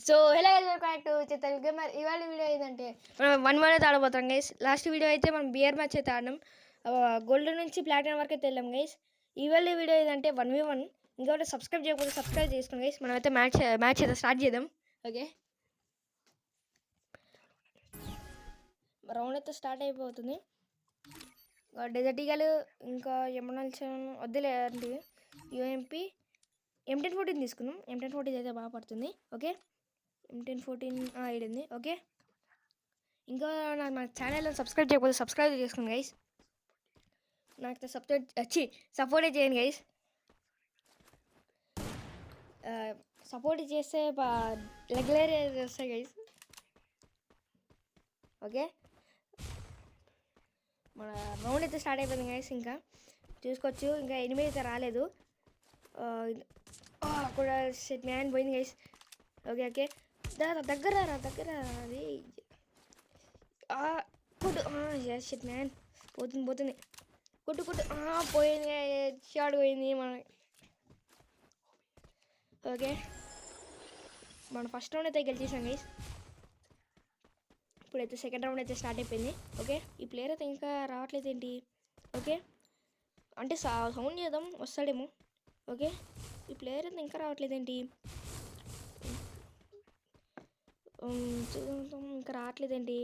So hello guys, welcome back to Chittal gamer. ఇవాళ video ఏంటంటే మనం 1v1 అయితే ఆడబోతాం గైస్. లాస్ట్ వీడియో అయితే మనం బియర్ మ్యాచ్ అయితే ఆడినాం. గోల్డ్ నుంచి ప్లాటినం వరకు అయితే వెళ్ళాం గైస్. ఇవాళ వీడియో ఏంటంటే 1v1. ఇంకొకటి సబ్స్క్రైబ్ చేయకపోతే సబ్స్క్రైబ్ చేసుకోండి గైస్. మనం అయితే మ్యాచ్ అయితే స్టార్ట్ చేద్దాం. ఓకే, రౌండ్ అయితే స్టార్ట్ అయిపోతుంది. డెజర్ట్ ఈగలు ఇంకా ఎమనల్స్ వద్దులే అంటే యూఎంపీ M1014 తీసుకుందాం. M1014 అయితే బాగా పడుతుంది. Okay, M1014 ఇడింది. ఓకే, ఇంకా మన ఛానల్ని సబ్స్క్రైబ్ చేయకపోతే సబ్స్క్రైబ్ చేసుకోండి గైస్. నాకు సపోర్ట్ చేయండి గైస్. సపోర్ట్ చేస్తే రెగ్యులర్ వస్తాయి గైస్. ఓకే, మన రౌండ్ అయితే స్టార్ట్ అయిపోయింది గైస్. ఇంకా చూసుకోవచ్చు, ఇంకా ఎనిమిది అయితే రాలేదు. కూడా షెట్ మ్యాన్ పోయింది గైస్. ఓకే ఓకే, దగ్గర అది కొట్టు. షెట్ మ్యాన్ పోతుంది. కొట్టు పోయింది. షాట్ పోయింది మన. ఓకే, మన ఫస్ట్ రౌండ్ అయితే గెలిచేసాం గైస్. ఇప్పుడైతే సెకండ్ రౌండ్ అయితే స్టార్ట్ అయిపోయింది. ఓకే, ఈ ప్లేయర్ అయితే ఇంకా రావట్లేదు ఏంటి? ఓకే, అంటే సౌండ్ చేద్దాం వస్తాడేమో. ఓకే, ఈ ప్లేయర్ అయితే ఇంకా రావట్లేదు ఏంటి? ఇంకా రావట్లేదేంటి?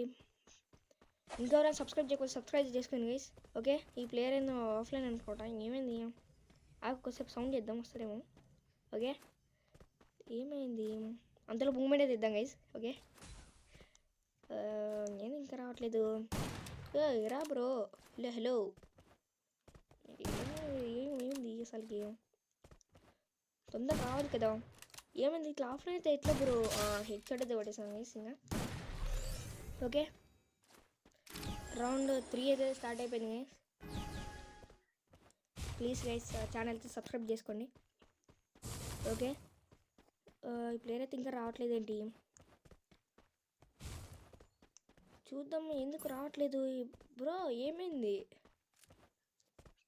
ఇంకెవరైనా సబ్స్క్రైబ్ చేయకపోతే సబ్స్క్రైబ్ చేసుకోండి గైస్. ఓకే, ఈ ప్లేయర్ ఏమో ఆఫ్లైన్ అనుకోవటా. ఏమైంది? కొద్దిసేపు సౌండ్ చేద్దాం వస్తాడేమో. ఓకే, ఏమైంది? అంతలో మూమెంట్ అయితే ఇద్దాం గైస్. ఓకే, నేను ఇంకా రావట్లేదు. రా బ్రో. హలో ఏమైంది అసలుకి? తొందరగా రావాలి కదా. ఏమైంది? ఇట్లా ఆఫ్లైన్ అయితే ఎట్లా బ్రో? హెడ్ షాట్ అయితే కొట్టేసాను గైస్. ఇంకా ఓకే, రౌండ్ 3 అయితే స్టార్ట్ అయిపోయింది గైస్. ప్లీజ్ గైస్ ఛానల్ అయితే సబ్స్క్రైబ్ చేసుకోండి. ఓకే, ఈ ప్లేయర్ అయితే ఇంకా రావట్లేదు ఏంటి? చూద్దాం ఎందుకు రావట్లేదు బ్రో. ఏమైంది?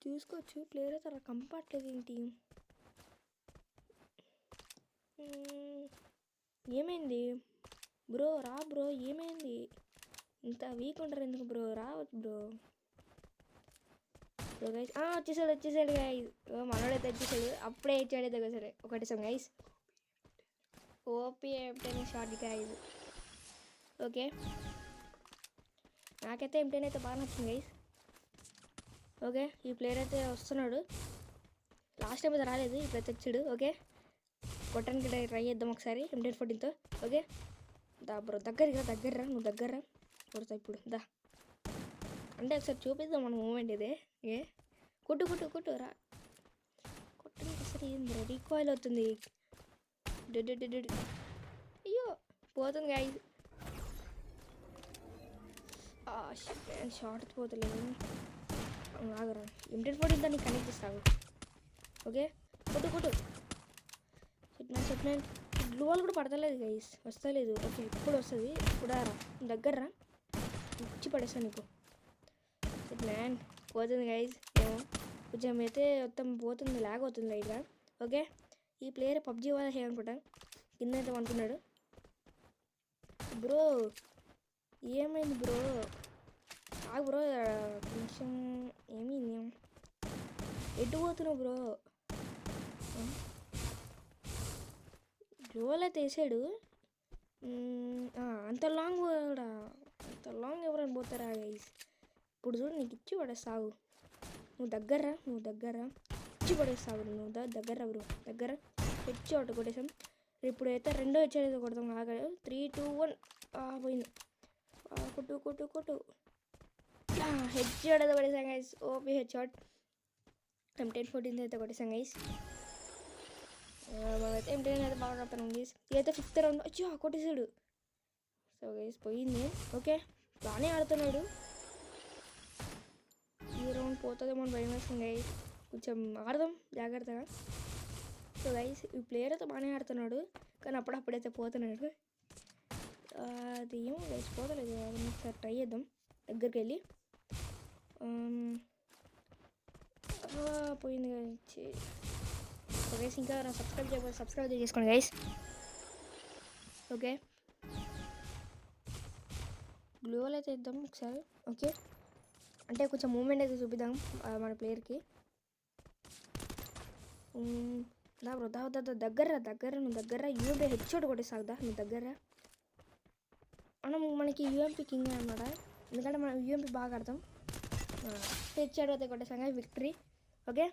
చూసుకోవచ్చు, ప్లేయర్ అయితే అలా కంపట్లేదు ఏంటి? ఏమైంది బ్రో? రా బ్రో, ఏమైంది? ఇంత వీక్ ఉంటారు ఎందుకు బ్రో? రావచ్చు బ్రో. గైస్ వచ్చేసాడు గైస్. మనోడైతే వచ్చేసాడు. అప్పుడే ఇచ్చాడైతే సరే ఒకటేసాం guys. OP M10 short guys. Okay, నాకైతే M10 అయితే బాగా నచ్చింది గైస్. ఓకే, ఈ ప్లేయర్ అయితే వస్తున్నాడు. లాస్ట్ టైం అయితే రాలేదు, ఇప్పుడైతే వచ్చాడు. ఓకే, కొట్టడానికి ట్రై చేద్దాం ఒకసారి M1014తో. ఓకే, బ్రో దగ్గర నువ్వు దగ్గర కొడతా ఇప్పుడు. అంటే ఒకసారి చూపిద్దాం మన మూమెంట్ ఇదే. కొట్టు రా. కొట్టడానికి ఒకసారి ఏం బ్రో? రీకాయిల్ అవుతుంది. అయ్యో పోతుంది గాయ. షార్ట్ పోతలేదు. ఆగరా, M1014 దాన్ని కనెక్ట్ చేస్తావు. ఓకే, కొట్టు. సెట్ గ్లోవాల్ కూడా పడతలేదు గైస్, వస్తలేదు. ఓకే, ఇప్పుడు వస్తుంది. ఇప్పుడు దగ్గర ఇచ్చి పడేస్తాను నీకు. సెట్ మ్యాన్ పోతుంది గైస్. ఏమో కొంచెం అయితే మొత్తం పోతుంది, లాగ్ అవుతుంది లైట్గా. ఓకే, ఈ ప్లేయర్ పబ్జీ వాళ్ళ అనుకుంటా. కింద అయితే అనుకున్నాడు. బ్రో ఏమైంది బ్రో? బ్రో కొంచెం ఏమైంది? ఎటు పోతున్నావు బ్రో? గ్లోవల్ అయితే వేసాడు. అంత లాంగ్ ఎవరైనా పోతారా గైస్? ఇప్పుడు చూడు, నీకు ఇచ్చి పడేస్తావు. నువ్వు దగ్గర ఇచ్చి పడేస్తావు. నువ్వు దగ్గర బ్రో, దగ్గర హెడ్ షాట్ కొట్టేసాం. ఇప్పుడు అయితే రెండో హెడ్ షాట్ అయితే కొడతాం. ఆగాడు. 3, 2, 1 పోయింది. కొట్టు హెడ్ షాట్ అయితే కొట్టేసాం guys. OP head shot. M1014 అయితే కొట్టేసాం గైస్. మనమైతే M10 అయితే బాగా ఆడుతున్నాం గైస్. ఇదైతే 5th రౌండ్ వచ్చి కొట్టేసాడు. సో గైస్ పోయింది. ఓకే, బాగానే ఆడుతున్నాడు. ఈ రౌండ్ పోతుందేమో అని భయం వేస్తుంది గైస్. కొంచెం ఆడదాం జాగ్రత్తగా. సో గైస్ ఈ ప్లేయర్ అయితే బాగానే ఆడుతున్నాడు, కానీ అప్పుడప్పుడైతే పోతున్నాడు. అది ఏమో గైస్ పోతలేదు. ఒకసారి ట్రై చేద్దాం దగ్గరికి వెళ్ళి. పోయింది గైస్. ఇంకా సబ్స్క్రైబ్ చేసుకోండి గైస్. ఓకే, గ్లూవల్ అయితే ఇద్దాం ఒకసారి. ఓకే, అంటే కొంచెం మూమెంట్ అయితే చూపిద్దాం మన ప్లేయర్కి. దా బ్రో, దా దగ్గర నువ్వు దగ్గర యూఎంపీ హెడ్షాట్ కొట్టేసాగుదా నువ్వు దగ్గర. మనం మనకి యూఎంపీ కింగ్ అనమాట, ఎందుకంటే మనం యూఎంపీ బాగా ఆడతాం. హెడ్షాట్ అయితే కొట్టేసాగా, విక్టరీ. ఓకే,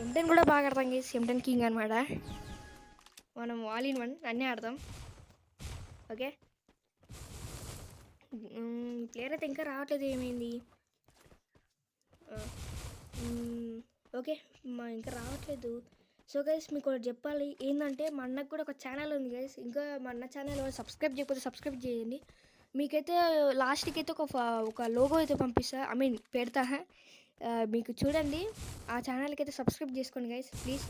M10 కూడా బాగా ఆడతాం గైస్, M10 కింగ్ అనమాట. మనం ఆల్ ఇన్ వన్ అన్నీ ఆడతాం. ఓకే, ప్లేయర్ అయితే ఇంకా రావట్లేదు, ఏమైంది? ఓకే, ఇంకా రావట్లేదు. సో గైస్ మీకు ఒకటి చెప్పాలి ఏంటంటే, మా అన్నకు కూడా ఒక ఛానల్ ఉంది గైస్. ఇంకా మా అన్న ఛానల్ సబ్స్క్రైబ్ చేయకపోతే సబ్స్క్రైబ్ చేయండి. మీకైతే లాస్ట్కి అయితే ఒక లోగో అయితే పంపిస్తా, ఐ మీన్ పెడతా. మీకు చూడండి, ఆ ఛానల్కి అయితే సబ్స్క్రైబ్ చేసుకోండి గైస్, ప్లీజ్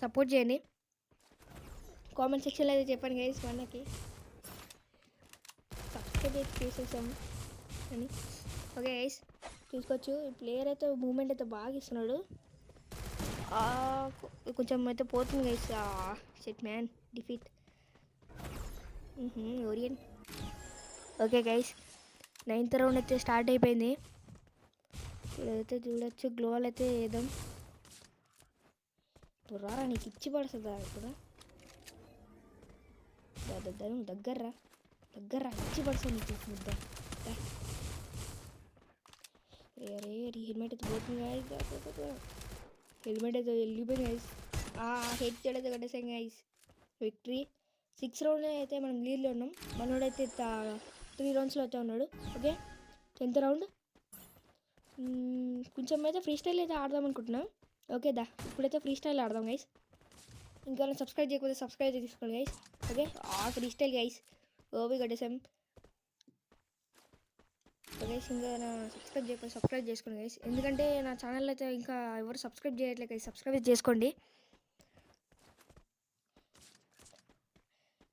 సపోర్ట్ చేయండి. కామెంట్ సెక్షన్లో అయితే చెప్పండి గైస్, మా అన్నకి సబ్స్క్రైబ్ అయితే చేసేసాము అని. ఓకే గైస్, చూసుకోవచ్చు ఈ ప్లేయర్ అయితే మూమెంట్ అయితే బాగా ఇస్తున్నాడు. కొంచెం అయితే పోతుంది guys. Shit man, defeat Orion. Okay guys, 9th round అయితే స్టార్ట్ అయిపోయింది. ఇప్పుడైతే చూడొచ్చు, గ్లోవల్ అయితే వేద్దాం. రారా, నీకు ఇచ్చి పడుతుందా ఇప్పుడు? దగ్గర ఇచ్చి పడుతుంది నీకు ముద్ద. అరే హెల్మెట్ అయితే పోతుంది గైస్, హెల్మెట్ అయితే వెళ్ళిపోయింది గైస్. హెడ్ షాట్ అయితే కట్టేసాం గైస్, విక్టరీ. 6 రౌండ్ అయితే మనం లీడ్లో ఉన్నాం. మనోడైతే 3 రౌండ్స్లో అయితే ఉన్నాడు. Okay, 10th round. కొంచెం అయితే ఫ్రీ స్టైల్ అయితే ఆడదాం అనుకుంటున్నాం. ఓకే ఇప్పుడైతే ఫ్రీ స్టైల్ ఆడదాం గైస్. ఇంకా సబ్స్క్రైబ్ చేయకపోతే సబ్స్క్రైబ్ అయితే తీసుకోండి guys. Okay, free style guys, ఓబీ కట్టేసాం గైస్. ఇంకా నా సబ్స్క్రైబ్ చేయకపోతే సబ్స్క్రైబ్ చేసుకోండి గైస్, ఎందుకంటే నా ఛానల్ అయితే ఇంకా ఎవరు సబ్స్క్రైబ్ చేయట్లేదు గైస్, సబ్స్క్రైబ్ చేసుకోండి.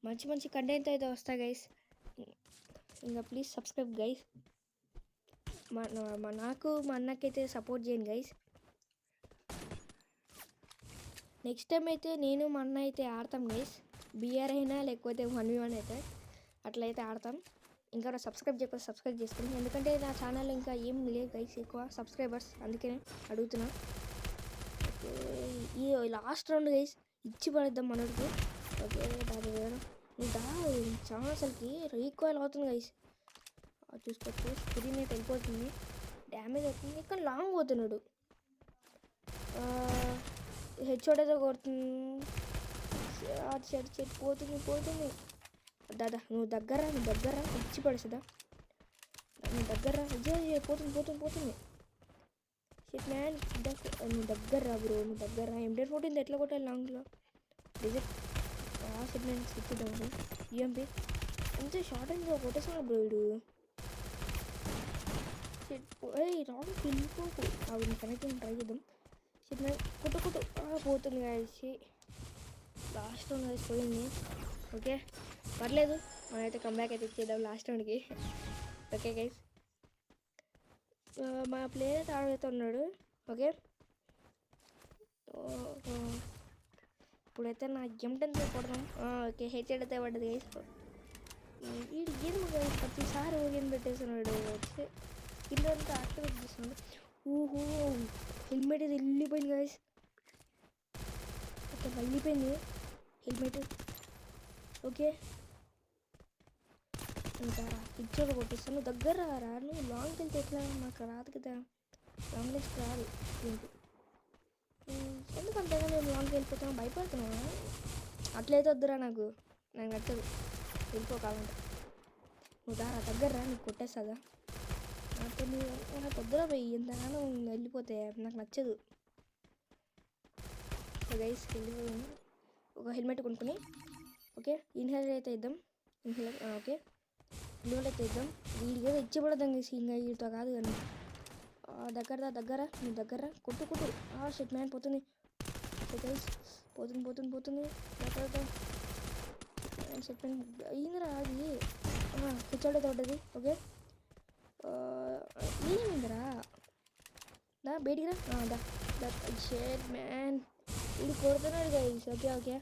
మంచి కంటెంట్ అయితే వస్తాయి గైస్, ఇంకా ప్లీజ్ సబ్స్క్రైబ్ గైస్. నాకు మా అన్నకైతే సపోర్ట్ చేయండి గైస్. నెక్స్ట్ టైం అయితే నేను మా అన్న అయితే ఆడతాం గైస్, బిఆర్ అయినా లేకపోతే 1v1 అయితే అట్లయితే ఆడతాం. ఇంకా సబ్స్క్రైబ్ చేయకపోతే సబ్స్క్రైబ్ చేసుకోండి, ఎందుకంటే నా ఛానల్ ఇంకా ఏం లేవు గైస్ ఎక్కువ సబ్స్క్రైబర్స్, అందుకనే అడుగుతున్నా. ఈ లాస్ట్ రౌండ్ గైస్ ఇచ్చి పడేద్దాం మనోడికి. ఓకే, చాలా అసలుకి రీకాయిల్ అవుతుంది గైస్, చూసుకోవచ్చు. స్క్రీన్ అయితే వెళ్ళిపోతుంది, డ్యామేజ్ అవుతుంది. ఇక్కడ లాంగ్ పోతున్నాడు, హెడ్ షాట్ అయితే కొడుతుంది. పోతుంది. నువ్వు దగ్గర ఇచ్చి పడేస్తుందా? నువ్వు దగ్గర పోతుంది. షిట్ మ్యాన్, నువ్వు దగ్గర బ్రో, నువ్వు దగ్గర. M1014 ఎట్లా కొట్టాలి లాంగ్లో? Reject. Shit man, switch down. UMP అంతే షార్ట్ అండ్ కొట్టేసాను బ్రో వీడు. రాంగ్ వెళ్ళిపోకు, అవి కనెక్టింగ్ ట్రై చేద్దాం. షిట్ మ్యాన్, కొట్టు పోతుంది కలిసి. లాస్ట్ రౌండ్ కలిసి పోయింది. ఓకే, పర్లేదు, మనమైతే కంబ్యాక్ అయితే ఇచ్చేద్దాం లాస్ట్ రౌండ్కి. ఓకే గైస్, మా ప్లేయర్ అయితే ఆడైతే ఉన్నాడు. ఓకే, ఇప్పుడైతే నా M10 కొడదాం. ఓకే, హెడ్ షాట్ అయితే పడ్డది గైస్. వీడు ఏం గైస్ ప్రతిసారి ఓరియన్ పెట్టేస్తున్నాడు, వచ్చి కింద అంతా యాక్టివేట్ చేస్తున్నాడు. హెల్మెట్ అయితే వెళ్ళిపోయింది గైస్. ఓకే, వెళ్ళిపోయింది హెల్మెట్. ఓకే, ఇంకా పిక్చర్ కొట్టిస్తాను. దగ్గర రాను, లాంగ్కి వెళ్తే ఎట్లా? మాకు రాదు కదా, లాంగ్ రేంజ్ రాదు దీనికి. ఎందుకంటే నేను లాంగ్కి వెళ్ళిపోతాను, భయపడుతున్నాను. అట్లయితే వద్దురా, నాకు నచ్చదు, వెళ్ళిపోకాలంటే. నువ్వు దగ్గర నీకు కొట్టేస్తుందా? నాకు వద్దురా పోయి, ఎంతగానో వెళ్ళిపోతే నాకు నచ్చదు. గైస్ వెళ్ళిపోయాను. ఒక హెల్మెట్ కొనుక్కొని, ఓకే, ఇన్హేలర్ అయితే ఇద్దాం. ఇన్హేలర్, ఓకే, గ్లూవల్ అయితే ఇద్దాం. వీడికి ఏదో ఇచ్చిపడదాం గైస్, ఇంకా వీడితో కాదు కానీ. దగ్గర నువ్వు దగ్గర కొట్టు. షిట్ మ్యాన్, పోతుంది గైస్, పోతుంది. షిట్ మ్యాన్ అయిందిరా అది. హెచ్ఆర్ అయితే పడ్డది. ఓకే, ఏమైందిరా? బయటికి రా. షిట్ మ్యాన్, వీడు కొడుతున్నాడు గైస్. ఓకే,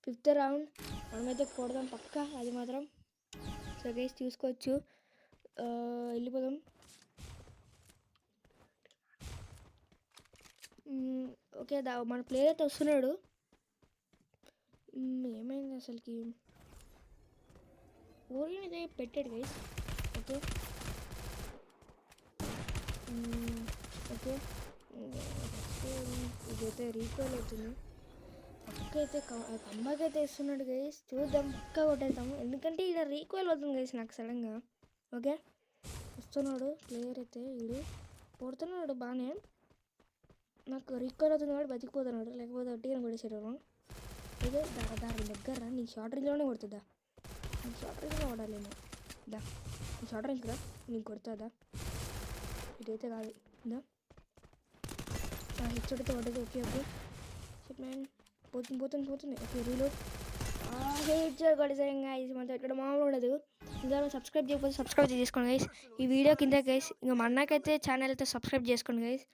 5th రౌండ్ మనమైతే కొడదాం పక్కా అది మాత్రం. సో గైస్ చూసుకోవచ్చు. వెళ్ళిపోదాం. ఓకే మన ప్లేయర్ అయితే వస్తున్నాడు. ఏమైంది అసలుకి? ఓరియన్ అయితే పెట్టాడు గైస్. ఓకే ఓకే ఇదైతే రీకాల్ అవుతుంది. పక్క అయితే కంబాక్ అయితే ఇస్తున్నాడు గైస్. చూద్దాం, పక్కా కొట్టేద్దాము. ఎందుకంటే ఇక్కడ రీకాల్ అవుతుంది గైస్ నాకు సడన్గా. ఓకే వస్తున్నాడు ప్లేయర్ అయితే. వీడు కొడుతున్నాడు బాగానే. నాకు రీకాల్ అవుతుంది కాబట్టి బతికిపోతున్నాడు, లేకపోతే ఒట్టిగా కొట్టేసేటోను. ఇదే దారి దగ్గర నీ షార్ట్ రేంజ్లోనే కొడుతుందా? నీకు షార్ట్ రేంజ్లో కొడాలేమో. దా నీ షార్ట్ రేంజ్ కదా నీకు కొడుతుందా? ఇదైతే కాదు. దా హెచ్చడితే కొట్టదు. Okay okay shit man. పోతుంది. Okay reload. హెచ్చర్ కొట్టేసాం గైస్. మనతో ఇక్కడ మామూలు ఉండదు. ఇంకా సబ్స్క్రైబ్ చేయకపోతే సబ్స్క్రైబ్ చేసుకోండి గైస్. ఈ వీడియో కింద గైస్ ఇంకా మా అన్నకైతే ఛానల్ అయితే సబ్స్క్రైబ్ చేసుకోండి గైస్.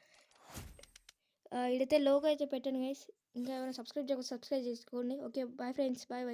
ఇదైతే లోగో అయితే పెట్టాను గైస్. ఇంకా ఎవరైనా సబ్స్క్రైబ్ చేయకపోతే సబ్స్క్రైబ్ చేసుకోండి. Okay bye friends, bye.